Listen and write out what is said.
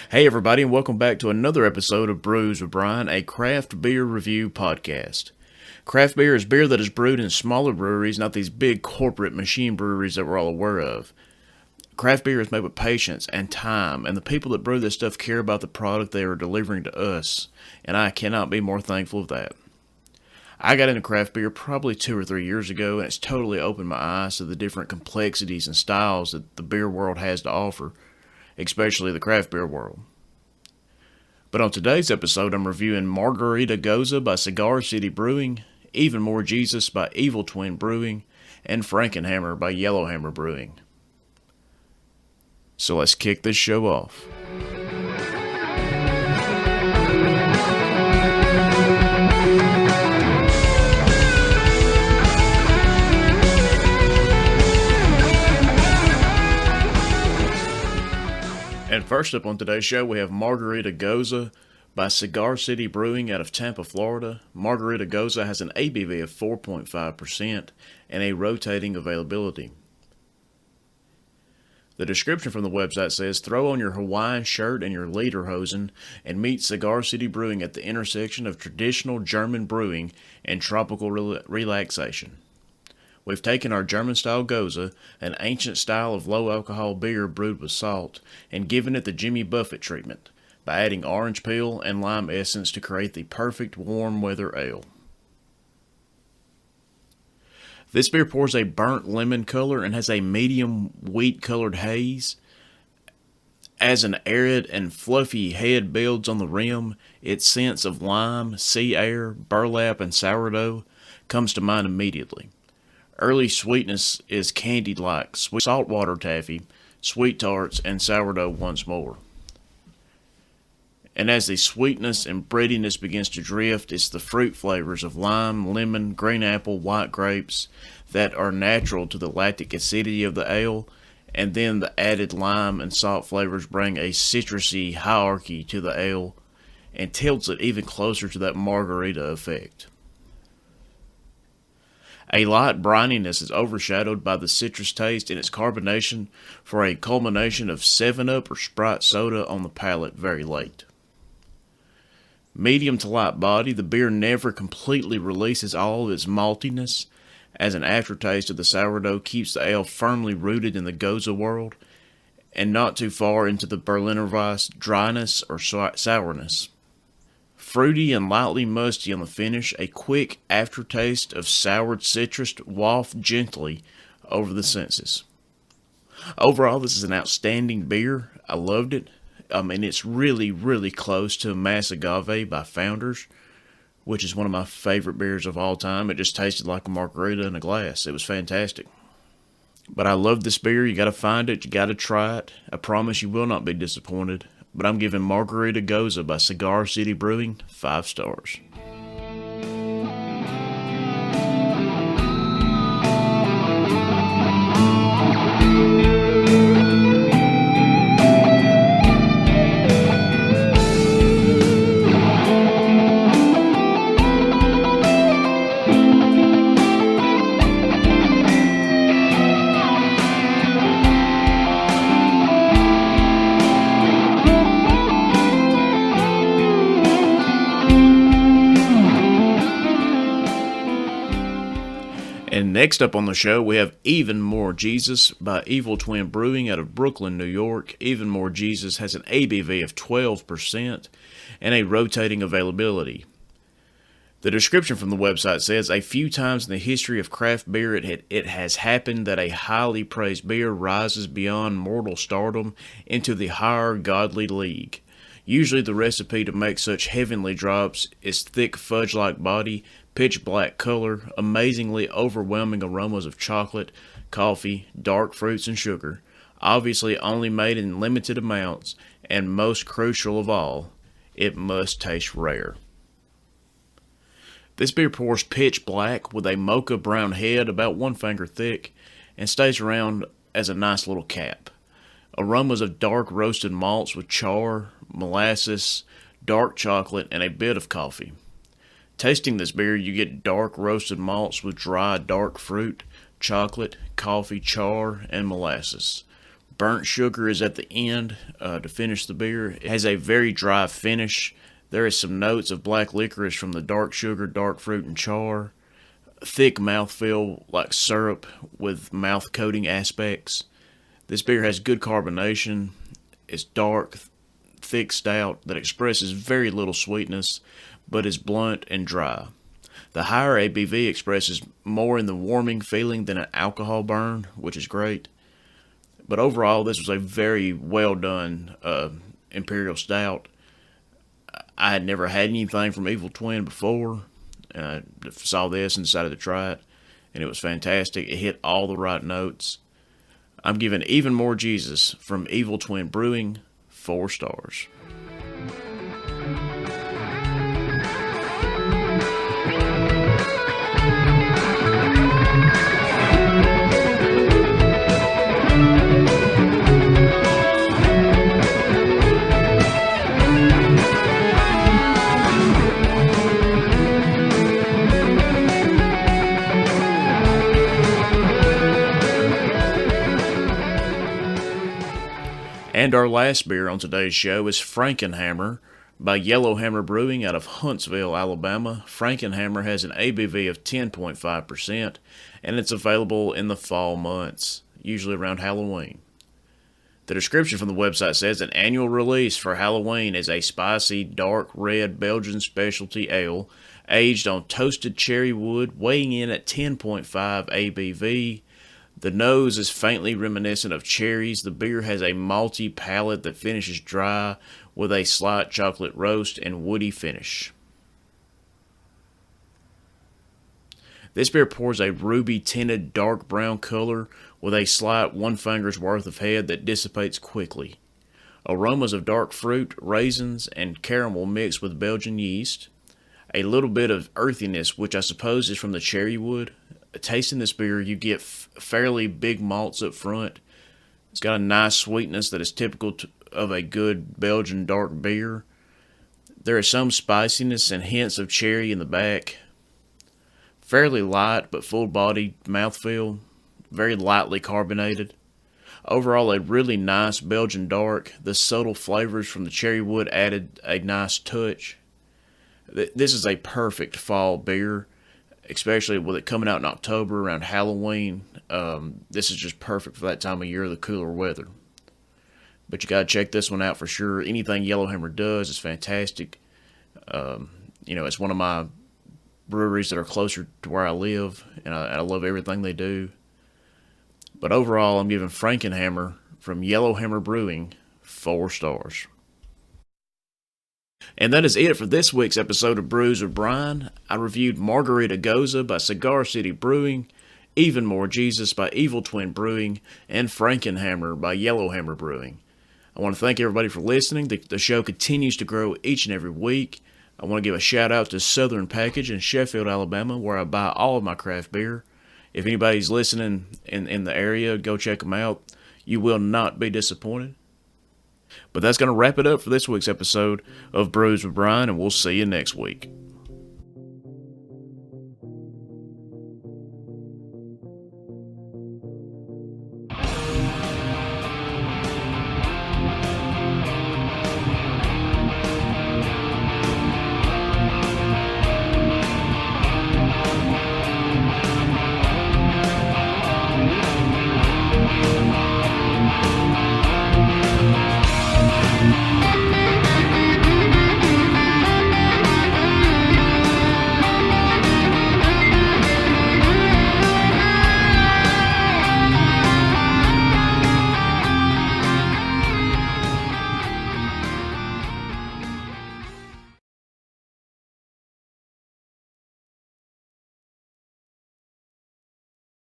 Hey, everybody, and welcome back to another episode of Brews with Brian, a craft beer review podcast. Craft beer is beer that is brewed in smaller breweries, not these big corporate machine breweries that we're all aware of. Craft beer is made with patience and time, and the people that brew this stuff care about the product they are delivering to us, and I cannot be more thankful of that. I got into craft beer probably 2 or 3 years ago, and it's totally opened my eyes to the different complexities and styles that the beer world has to offer, especially the craft beer world. But on today's episode, I'm reviewing Margarita Gose by Cigar City Brewing, Even More Jesus by Evil Twin Brewing, and Frankenhammer by Yellowhammer Brewing. So let's kick this show off. And first up on today's show, we have Margarita Gose by Cigar City Brewing out of Tampa, Florida. Margarita Gose has an ABV of 4.5% and a rotating availability. The description from the website says, throw on your Hawaiian shirt and your lederhosen and meet Cigar City Brewing at the intersection of traditional German brewing and tropical relaxation. We've taken our German-style Gose, an ancient style of low-alcohol beer brewed with salt, and given it the Jimmy Buffett treatment, by adding orange peel and lime essence to create the perfect warm-weather ale. This beer pours a burnt lemon color and has a medium wheat-colored haze. As an arid and fluffy head builds on the rim, its sense of lime, sea air, burlap, and sourdough comes to mind immediately. Early sweetness is candied-like, sweet saltwater taffy, sweet tarts, and sourdough once more. And as the sweetness and breadiness begins to drift, it's the fruit flavors of lime, lemon, green apple, white grapes that are natural to the lactic acidity of the ale, and then the added lime and salt flavors bring a citrusy hierarchy to the ale and tilts it even closer to that margarita effect. A light brininess is overshadowed by the citrus taste and its carbonation for a culmination of 7-Up or Sprite soda on the palate very late. Medium to light body, the beer never completely releases all of its maltiness, as an aftertaste of the sourdough keeps the ale firmly rooted in the Gose world, and not too far into the Berliner Weiss dryness or sourness. Fruity and lightly musty on the finish, a quick aftertaste of soured citrus wafts gently over the senses. Overall, this is an outstanding beer. I loved it. It's really, really close to Mass Agave by Founders, which is one of my favorite beers of all time. It just tasted like a margarita in a glass. It was fantastic. But I love this beer. You got to find it. You got to try it. I promise you will not be disappointed. But I'm giving Margarita Gose by Cigar City Brewing 5 stars. And next up on the show, we have Even More Jesus by Evil Twin Brewing out of Brooklyn, New York. Even More Jesus has an ABV of 12% and a rotating availability. The description from the website says, a few times in the history of craft beer, it has happened that a highly praised beer rises beyond mortal stardom into the higher godly league. Usually the recipe to make such heavenly drops is thick fudge-like body, pitch black color, amazingly overwhelming aromas of chocolate, coffee, dark fruits, and sugar, obviously only made in limited amounts, and most crucial of all, it must taste rare. This beer pours pitch black with a mocha brown head about 1 finger thick and stays around as a nice little cap. Aromas of dark roasted malts with char, molasses, dark chocolate, and a bit of coffee. Tasting this beer, you get dark roasted malts with dry dark fruit, chocolate, coffee, char, and molasses. Burnt sugar is at the end to finish the beer. It has a very dry finish. There is some notes of black licorice from the dark sugar, dark fruit, and char. Thick mouthfeel like syrup with mouth coating aspects. This beer has good carbonation. It's dark, thick stout that expresses very little sweetness, but is blunt and dry. The higher ABV expresses more in the warming feeling than an alcohol burn, which is great. But overall, this was a very well done Imperial Stout. I had never had anything from Evil Twin before. I saw this and decided to try it, and it was fantastic. It hit all the right notes. I'm giving Even More Jesus from Evil Twin Brewing 4 stars. And our last beer on today's show is Frankenhammer by Yellowhammer Brewing out of Huntsville, Alabama. Frankenhammer has an ABV of 10.5%, and it's available in the fall months, usually around Halloween. The description from the website says an annual release for Halloween is a spicy, dark red Belgian specialty ale aged on toasted cherry wood, weighing in at 10.5 ABV. The nose is faintly reminiscent of cherries. The beer has a malty palate that finishes dry with a slight chocolate roast and woody finish. This beer pours a ruby tinted dark brown color with a slight 1 finger's worth of head that dissipates quickly. Aromas of dark fruit, raisins, and caramel mixed with Belgian yeast. A little bit of earthiness, which I suppose is from the cherry wood. Tasting this beer, you get fairly big malts up front. It's got a nice sweetness that is typical of a good Belgian dark beer. There is some spiciness and hints of cherry in the back. Fairly light but full-bodied mouthfeel. Very lightly carbonated. Overall, a really nice Belgian dark. The subtle flavors from the cherry wood added a nice touch. This is a perfect fall beer, especially with it coming out in October around Halloween. This is just perfect for that time of year, the cooler weather. But you got to check this one out for sure. Anything Yellowhammer does is fantastic. It's one of my breweries that are closer to where I live, and I love everything they do. But overall, I'm giving Frankenhammer from Yellowhammer Brewing 4 stars. And that is it for this week's episode of Brews with Brian. I reviewed Margarita Gose by Cigar City Brewing, Even More Jesus by Evil Twin Brewing, and Frankenhammer by Yellowhammer Brewing. I want to thank everybody for listening. The show continues to grow each and every week. I want to give a shout out to Southern Package in Sheffield, Alabama, where I buy all of my craft beer. If anybody's listening in the area, go check them out. You will not be disappointed. But that's going to wrap it up for this week's episode of Brews with Brian, and we'll see you next week.